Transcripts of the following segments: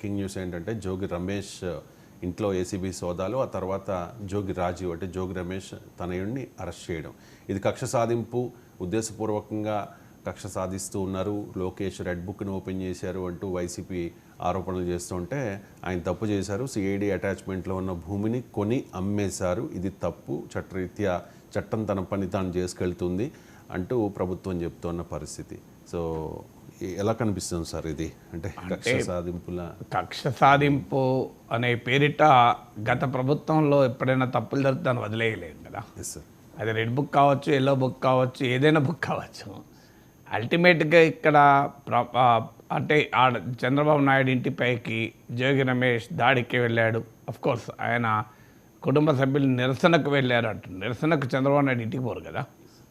King news ఏంటంటే జోగి రమేష్ ఇంట్లో ACB సోదాలు, ఆ తర్వాత జోగి రాజీవ్ అంటే జోగి రమేష్ తనయుడిని అరెస్ట్ చేయడం. ఇది కక్ష సాధింపు, ఉద్దేశపూర్వకంగా కక్ష సాధిస్తూ ఉన్నారు. లోకేష్ రెడ్ బుక్ని ఓపెన్ చేశారు అంటూ వైసీపీ ఆరోపణలు చేస్తుంటే ఆయన తప్పు చేశారు, సిఐడి అటాచ్మెంట్లో ఉన్న భూమిని కొని అమ్మేశారు, ఇది తప్పు, చట్టరీత్యా చట్టం తన పని తాను చేసుకెళ్తుంది అంటూ ప్రభుత్వం చెప్తున్న పరిస్థితి. సో ఎలా కనిపిస్తుంది సార్ ఇది? అంటే కక్ష సాధింపు అనే పేరిట గత ప్రభుత్వంలో ఎప్పుడైనా తప్పులు జరుగుతాను వదిలేయలేదు కదా. అది రెడ్ బుక్ కావచ్చు, ఎల్లో బుక్ కావచ్చు, ఏదైనా బుక్ కావచ్చు. అల్టిమేట్గా ఇక్కడ అంటే చంద్రబాబు నాయుడు ఇంటిపైకి జోగి రమేష్ దాడికి వెళ్ళాడు. అఫ్కోర్స్ ఆయన కుటుంబ సభ్యులు నిరసనకు వెళ్ళారు అంటారు. నిరసనకు చంద్రబాబు నాయుడు ఇంటికి పోరు కదా.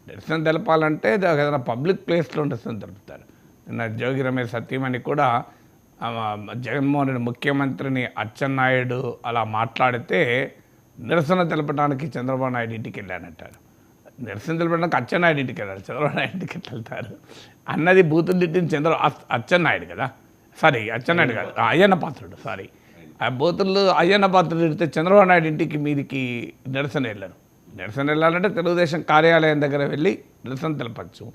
నిరసన తెలపాలంటే ఏదైనా పబ్లిక్ ప్లేస్లో నిరసన తెలుపుతారు. నిన్న జోగి రమేష్ సత్యమణి కూడా జగన్మోహన్ రెడ్డి ముఖ్యమంత్రిని అచ్చెన్నాయుడు అలా మాట్లాడితే నిరసన తెలపడానికి చంద్రబాబు నాయుడు ఇంటికి వెళ్ళానంటారు. నిరసన తెలపడానికి అచ్చెన్నాయుడు ఇంటికి వెళ్ళారు, చంద్రబాబు నాయుడు ఇంటికి వెళ్తారు అన్నది బూతులు తిట్టిన అచ్చెన్నాయుడు కదా. సారీ, అచ్చెన్నాయుడు కాదు, అయ్యన్న పాత్రుడు. సారీ, ఆ బూతులు అయ్యన్న పాత్రుడు తిడితే చంద్రబాబు నాయుడు ఇంటికి మీదికి నిరసన వెళ్ళారు. నిరసన వెళ్ళాలంటే తెలుగుదేశం కార్యాలయం దగ్గర వెళ్ళి నిరసన తెలపచ్చు.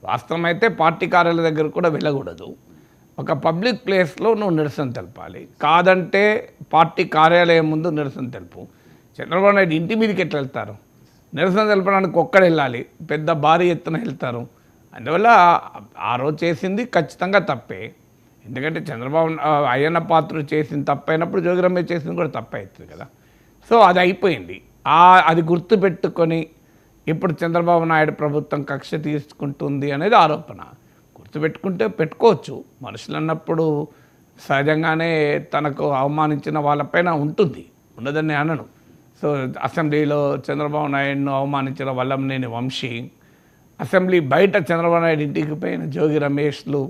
వాస్తవం అయితే పార్టీ కార్యాలయం దగ్గర కూడా వెళ్ళకూడదు. ఒక పబ్లిక్ ప్లేస్లో నువ్వు నిరసన తెలపాలి. కాదంటే పార్టీ కార్యాలయం ముందు నిరసన తెలుపు. చంద్రబాబు నాయుడు ఇంటి మీదకి ఎట్లా వెళ్తారు? నిరసన తెలపడానికి ఒక్కడ వెళ్ళాలి, పెద్ద భారీ ఎత్తున వెళ్తారు. అందువల్ల ఆ రోజు చేసింది ఖచ్చితంగా తప్పే. ఎందుకంటే చంద్రబాబు అయ్యన్న పాత్రుడు చేసిన తప్పైనప్పుడు జోగి రమేష్ చేసింది కూడా తప్పే అవుతుంది కదా. సో అది అయిపోయింది. అది గుర్తుపెట్టుకొని ఇప్పుడు చంద్రబాబు నాయుడు ప్రభుత్వం కక్ష తీసుకుంటుంది అనేది ఆరోపణ. గుర్తుపెట్టుకుంటే పెట్టుకోవచ్చు. మనుషులు అన్నప్పుడు సహజంగానే తనకు అవమానించిన వాళ్ళపైన ఉంటుంది, ఉండదని అనను. సో అసెంబ్లీలో చంద్రబాబు నాయుడును అవమానించిన వల్లంనేని వంశీ, అసెంబ్లీ బయట చంద్రబాబు నాయుడు ఇంటికి పోయిన జోగి రమేష్లు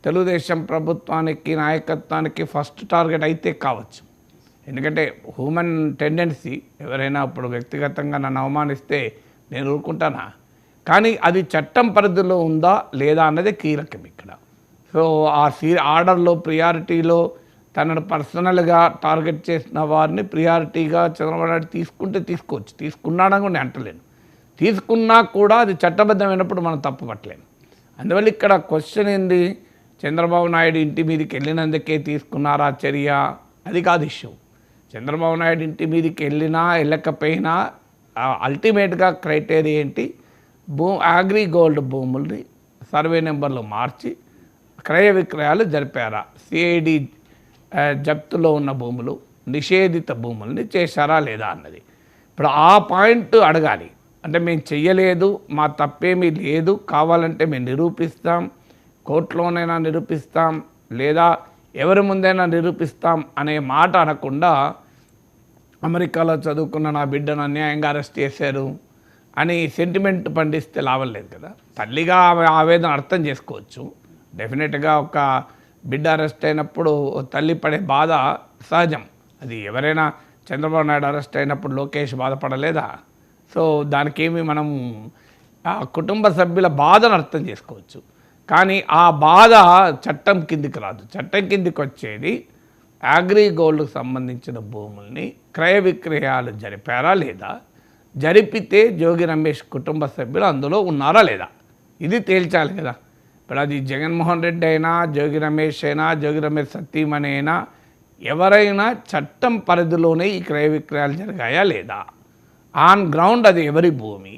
తెలుగుదేశం ప్రభుత్వానికి నాయకత్వానికి ఫస్ట్ టార్గెట్ అయితే కావచ్చు. ఎందుకంటే హ్యూమన్ టెండెన్సీ, ఎవరైనా ఇప్పుడు వ్యక్తిగతంగా నన్ను అవమానిస్తే నేను ఊరుకుంటానా? కానీ అది చట్టం పరిధిలో ఉందా లేదా అన్నదే కీలకం ఇక్కడ. సో ఆర్డర్లో ప్రియారిటీలో తనను పర్సనల్గా టార్గెట్ చేసిన వారిని ప్రియారిటీగా చంద్రబాబు నాయుడు తీసుకుంటే తీసుకోవచ్చు. తీసుకున్నాడని కూడా నేను అంటలేను. తీసుకున్నా కూడా అది చట్టబద్ధమైనప్పుడు మనం తప్పు పట్టలేము. అందువల్ల ఇక్కడ క్వశ్చన్ ఏంది, చంద్రబాబు నాయుడు ఇంటి మీదకి వెళ్ళినందుకే తీసుకున్నారా చర్య? అది కాదు ఇష్యూ. చంద్రబాబు నాయుడు ఇంటి మీదకి వెళ్ళినా వెళ్ళకపోయినా అల్టిమేట్గా క్రైటీరియా ఏంటి? అగ్రి గోల్డ్ భూముల్ని సర్వే నెంబర్లు మార్చి క్రయ విక్రయాలు జరిపారా? సిఐడి జప్తులో ఉన్న భూములు, నిషేధిత భూముల్ని చేశారా లేదా అన్నది ఇప్పుడు ఆ పాయింట్ అడగాలి. అంటే మేము చెయ్యలేదు, మా తప్పేమీ లేదు, కావాలంటే మేము నిరూపిస్తాం, కోర్టులోనైనా నిరూపిస్తాం, లేదా ఎవరి ముందైనా నిరూపిస్తాం అనే మాట అనకుండా అమెరికాలో చదువుకున్న నా బిడ్డను అన్యాయంగా అరెస్ట్ చేశారు అని సెంటిమెంట్ పండిస్తే లాభం లేదు కదా. తల్లిగా ఆవేదన అర్థం చేసుకోవచ్చు. డెఫినెట్గా ఒక బిడ్డ అరెస్ట్ అయినప్పుడు తల్లి పడే బాధ సహజం. అది ఎవరైనా చంద్రబాబు నాయుడు అరెస్ట్ అయినప్పుడు లోకేష్ బాధపడలేదా? సో దానికేమి మనం కుటుంబ సభ్యుల బాధను అర్థం చేసుకోవచ్చు. కానీ ఆ బాధ చట్టం కిందికి రాదు. చట్టం కిందికి వచ్చేది అగ్రి గోల్డ్కు సంబంధించిన భూముల్ని క్రయ విక్రయాలు జరిపారా లేదా, జరిపితే జోగి రమేష్ కుటుంబ సభ్యులు అందులో ఉన్నారా లేదా, ఇది తేల్చాలి కదా. ఇప్పుడు అది జగన్మోహన్ రెడ్డి అయినా, జోగి రమేష్ అయినా, జోగి రమేష్ సతీమణి అయినా, ఎవరైనా చట్టం పరిధిలోనే ఈ క్రయ విక్రయాలు జరిగాయా లేదా, ఆన్ గ్రౌండ్ అది ఎవరి భూమి,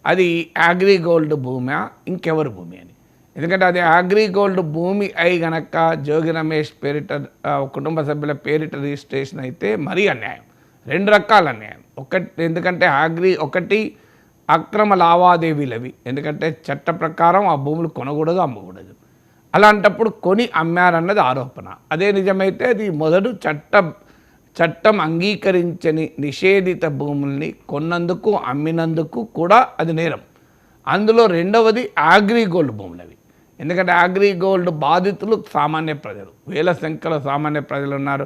అది అగ్రి గోల్డ్ భూమా ఇంకెవరి భూమి అని. ఎందుకంటే అది అగ్రి గోల్డ్ భూమి అయి గనక జోగి రమేష్ పేరిట కుటుంబ సభ్యుల పేరిట రిజిస్ట్రేషన్ అయితే మరీ అన్యాయం. రెండు రకాల అన్యాయం. ఎందుకంటే ఒకటి అక్రమ లావాదేవీలవి. ఎందుకంటే చట్ట ప్రకారం ఆ భూములు కొనకూడదు, అమ్మకూడదు. అలాంటప్పుడు కొని అమ్మారన్నది ఆరోపణ. అదే నిజమైతే అది మొదటి చట్టం అంగీకరించని నిషేధిత భూముల్ని కొన్నందుకు అమ్మినందుకు కూడా అది నేరం. అందులో రెండవది అగ్రి గోల్డ్ భూములవి. ఎందుకంటే అగ్రి గోల్డ్ బాధితులు సామాన్య ప్రజలు, వేల సంఖ్యలో సామాన్య ప్రజలు ఉన్నారు.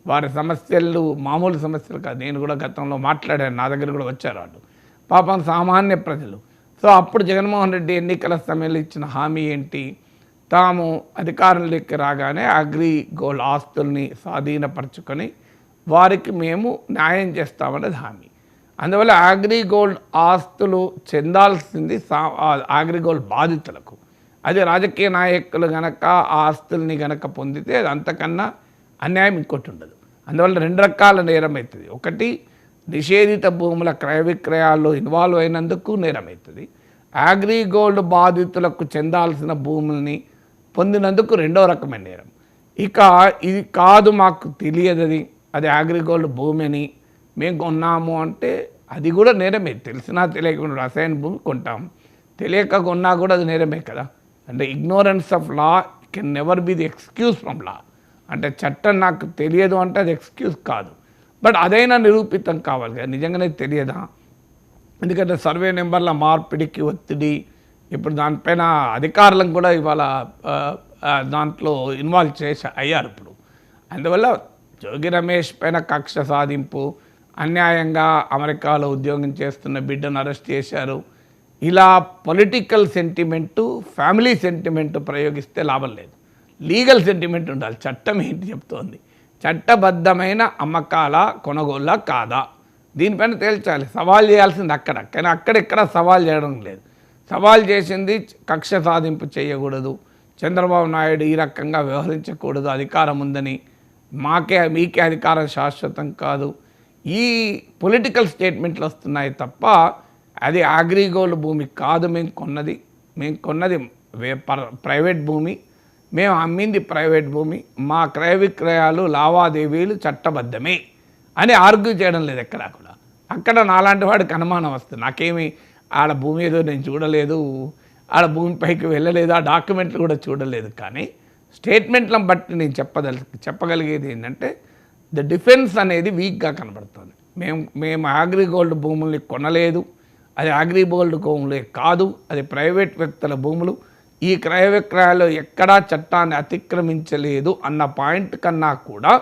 వారి సమస్యలు మామూలు సమస్యలు కాదు. నేను కూడా గతంలో మాట్లాడాను, నా దగ్గర కూడా వచ్చారు వాళ్ళు. పాపం సామాన్య ప్రజలు. సో అప్పుడు జగన్మోహన్ రెడ్డి ఎన్నికల సమయంలో ఇచ్చిన హామీ ఏంటి? తాము అధికారంలోకి రాగానే అగ్రి గోల్డ్ ఆస్తుల్ని స్వాధీనపరచుకొని వారికి మేము న్యాయం చేస్తామన్నది హామీ. అందువల్ల అగ్రిగోల్డ్ ఆస్తులు చెందాల్సింది అగ్రిగోల్డ్ బాధితులకు. అది రాజకీయ నాయకులు గనక ఆ ఆస్తుల్ని గనక పొందితే అది అంతకన్నా అన్యాయం ఇంకోటి ఉండదు. అందువల్ల 2 రకాల నేరం అవుతుంది. ఒకటి నిషేధిత భూముల క్రయ విక్రయాల్లో ఇన్వాల్వ్ అయినందుకు నేరం అవుతుంది. అగ్రిగోల్డ్ బాధితులకు చెందాల్సిన భూముల్ని పొందినందుకు 2వ రకమైన నేరం. ఇక ఇది కాదు మాకు తెలియదది, అది అగ్రిగోల్డ్ భూమి అని మేము కొన్నాము అంటే అది కూడా నేరమే. తెలిసినా తెలియకుండా రసాయన భూమి కొంటాం, తెలియక కొన్నా కూడా అది నేరమే కదా. అంటే ignorance of law can never be the excuse from law. అంటే చట్టం నాకు తెలియదు అంటే అది ఎక్స్క్యూజ్ కాదు, బట్ అదైనా నిరూపితం కావాలి కదా. నిజంగానే తెలియదా? ఎందుకంటే సర్వే నెంబర్ల మార్పిడికి ఒత్తిడి, ఇప్పుడు దానిపైన అధికారులను కూడా ఇవాళ దాంట్లో ఇన్వాల్వ్ అయ్యారు ఇప్పుడు. అందువల్ల జోగి రమేష్ పైన కక్ష సాధింపు, అన్యాయంగా అమెరికాలో ఉద్యోగం చేస్తున్న బిడ్డను అరెస్ట్ చేశారు. ఇలా పొలిటికల్ సెంటిమెంటు, ఫ్యామిలీ సెంటిమెంటు ప్రయోగిస్తే లాభం లేదు. లీగల్ సెంటిమెంట్ ఉండాలి. చట్టం ఏంటి చెప్తోంది? చట్టబద్ధమైన అమ్మకాల కొనుగోళ్ళ కాదా, దీనిపైన తేల్చాలి. సవాల్ చేయాల్సింది అక్కడ, కానీ అక్కడెక్కడ సవాల్ చేయడం లేదు. సవాల్ చేసింది కక్ష సాధింపు చేయకూడదు, చంద్రబాబు నాయుడు ఈ రకంగా వ్యవహరించకూడదు, అధికారం ఉందని, మీకే అధికారం శాశ్వతం కాదు. ఈ పొలిటికల్ స్టేట్మెంట్లు వస్తున్నాయి తప్ప అది అగ్రిగోల్డ్ భూమి కాదు. మేము కొన్నది ప్రైవేట్ భూమి, మేము అమ్మింది ప్రైవేట్ భూమి, మా క్రయ విక్రయాలు లావాదేవీలు చట్టబద్ధమే అని ఆర్గ్యూ చేయడం లేదు ఎక్కడా కూడా. అక్కడ నాలాంటి వాడికి అనుమానం వస్తుంది. నాకేమి ఆడ భూమి ఏదో నేను చూడలేదు, ఆడ భూమిపైకి వెళ్ళలేదు, ఆ డాక్యుమెంట్లు కూడా చూడలేదు. కానీ స్టేట్మెంట్లను బట్టి నేను చెప్పగలిగేది ఏంటంటే ద డిఫెన్స్ అనేది వీక్గా కనబడుతుంది. మేము అగ్రిగోల్డ్ భూముల్ని కొనలేదు, అది అగ్రిగోల్డ్ భూములే కాదు, అది ప్రైవేట్ వ్యక్తుల భూములు, ఈ క్రయ విక్రయాలు ఎక్కడా చట్టాన్ని అతిక్రమించలేదు అన్న పాయింట్ కన్నా కూడా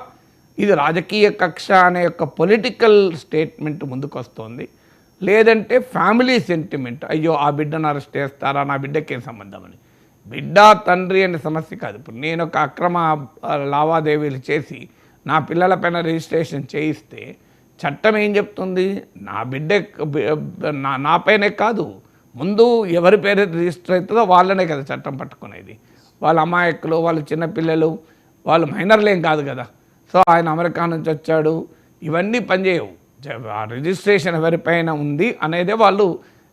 ఇది రాజకీయ కక్ష అనే ఒక పొలిటికల్ స్టేట్మెంట్ ముందుకొస్తోంది. లేదంటే ఫ్యామిలీ సెంటిమెంట్, అయ్యో ఆ బిడ్డను అరెస్ట్ చేస్తారా, నా బిడ్డకేం సంబంధం అని. బిడ్డ తండ్రి అనే సమస్య కాదు. ఇప్పుడు నేను ఒక అక్రమ లావాదేవీలు చేసి నా పిల్లలపైన రిజిస్ట్రేషన్ చేయిస్తే చట్టం ఏం చెప్తుంది? నా బిడ్డ నాపైనే కాదు, ముందు ఎవరి పేరు రిజిస్టర్ అవుతుందో వాళ్ళనే కదా చట్టం పట్టుకునేది. వాళ్ళ అమాయకులు, వాళ్ళు చిన్నపిల్లలు, వాళ్ళు మైనర్లేం కాదు కదా. సో ఆయన అమెరికా నుంచి వచ్చాడు, ఇవన్నీ పనిచేయవు. ఆ రిజిస్ట్రేషన్ ఎవరిపైన ఉంది అనేదే వాళ్ళు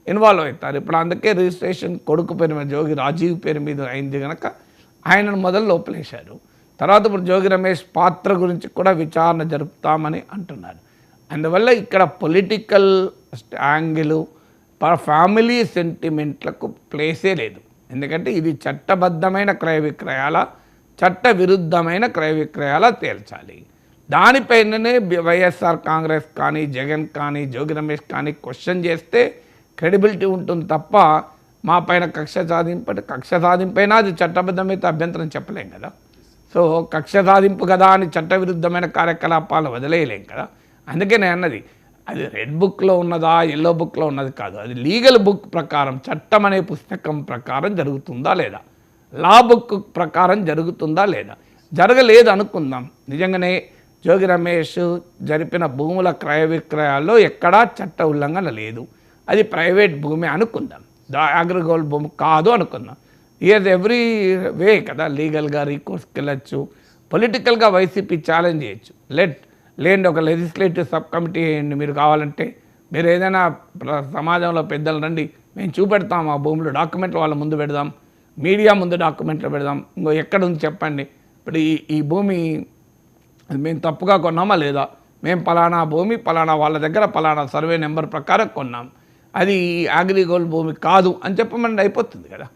ఇన్వాల్వ్ అవుతారు. ఇప్పుడు అందుకే రిజిస్ట్రేషన్ కొడుకు పేరు మీద, జోగి రాజీవ్ పేరు మీద అయింది కనుక ఆయనను మొదలు లోపలేశారు. తర్వాత ఇప్పుడు జోగి రమేష్ పాత్ర గురించి కూడా విచారణ జరుపుతామని అంటున్నారు. అందువల్ల ఇక్కడ పొలిటికల్ యాంగిల్, ఫ్యామిలీ సెంటిమెంట్లకు ప్లేసే లేదు. ఎందుకంటే ఇది చట్టబద్ధమైన క్రయ విక్రయాల, చట్ట విరుద్ధమైన క్రయ విక్రయాల తేల్చాలి. దానిపైననే వైఎస్ఆర్ కాంగ్రెస్ కానీ, జగన్ కానీ, జోగి రమేష్ కానీ క్వశ్చన్ చేస్తే క్రెడిబిలిటీ ఉంటుంది తప్ప మా పైన కక్ష సాధింపైనా అది చట్టబద్ధమైతే అభ్యంతరం చెప్పలేం కదా. సో కక్ష సాధింపు కదా అని చట్టవిరుద్ధమైన కార్యకలాపాలు వదిలేయలేం కదా. అందుకే నేను అన్నది అది రెడ్ బుక్లో ఉన్నదా, ఎల్లో బుక్లో ఉన్నది కాదు, అది లీగల్ బుక్ ప్రకారం, చట్టం అనే పుస్తకం ప్రకారం జరుగుతుందా లేదా, లా బుక్ ప్రకారం జరుగుతుందా లేదా. జరగలేదు అనుకుందాం, నిజంగానే జోగి రమేష్ జరిపిన భూముల క్రయ విక్రయాల్లో ఎక్కడా చట్ట ఉల్లంఘన లేదు, అది ప్రైవేట్ భూమి అనుకుందాం, అగ్రిగోల్డ్ భూమి కాదు అనుకుందాం. ఇయర్ ఎవ్రీ వే కదా, లీగల్గా రీకోర్స్కి వెళ్ళచ్చు, పొలిటికల్గా వైసీపీ ఛాలెంజ్ చేయొచ్చు. లేండి ఒక లెజిస్లేటివ్ సబ్ కమిటీ వేయండి, మీరు కావాలంటే మీరు ఏదైనా సమాజంలో పెద్దలు రండి, మేము చూపెడతాం ఆ భూములు, డాక్యుమెంట్లు వాళ్ళ ముందు పెడదాం, మీడియా ముందు డాక్యుమెంట్లు పెడదాం, ఇంకో ఎక్కడ ఉంది చెప్పండి, ఇప్పుడు ఈ భూమి మేము తప్పుగా కొన్నామా లేదా, మేము పలానా భూమి పలానా వాళ్ళ దగ్గర పలానా సర్వే నెంబర్ ప్రకారం కొన్నాం, అది అగ్రిగోల్డ్ భూమి కాదు అని చెప్పమని అయిపోతుంది కదా.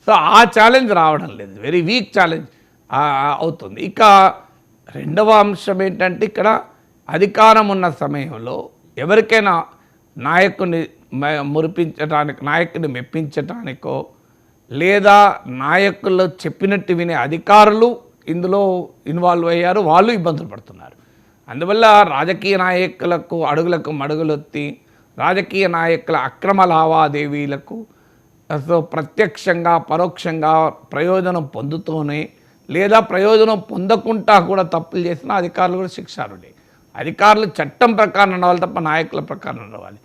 సో ఆ ఛాలెంజ్ రావడం లేదు, వెరీ వీక్ ఛాలెంజ్ అవుతుంది. ఇక రెండవ అంశం ఏంటంటే ఇక్కడ అధికారం ఉన్న సమయంలో ఎవరికైనా నాయకుని నాయకుని మెప్పించటానికో లేదా నాయకులు చెప్పినట్టు వినే అధికారులు ఇందులో ఇన్వాల్వ్ అయ్యారు, వాళ్ళు ఇబ్బందులు పడుతున్నారు. అందువల్ల రాజకీయ నాయకులకు అడుగులకు మడుగులొత్తి రాజకీయ నాయకుల అక్రమ లావాదేవీలకు సో ప్రత్యక్షంగా పరోక్షంగా ప్రయోజనం పొందుతూనే లేదా ప్రయోజనం పొందకుండా కూడా తప్పులు చేసిన అధికారులు కూడా శిక్షార్హులే. అధికారులు చట్టం ప్రకారం నడవాలి తప్ప నాయకుల ప్రకారం నడవాలి.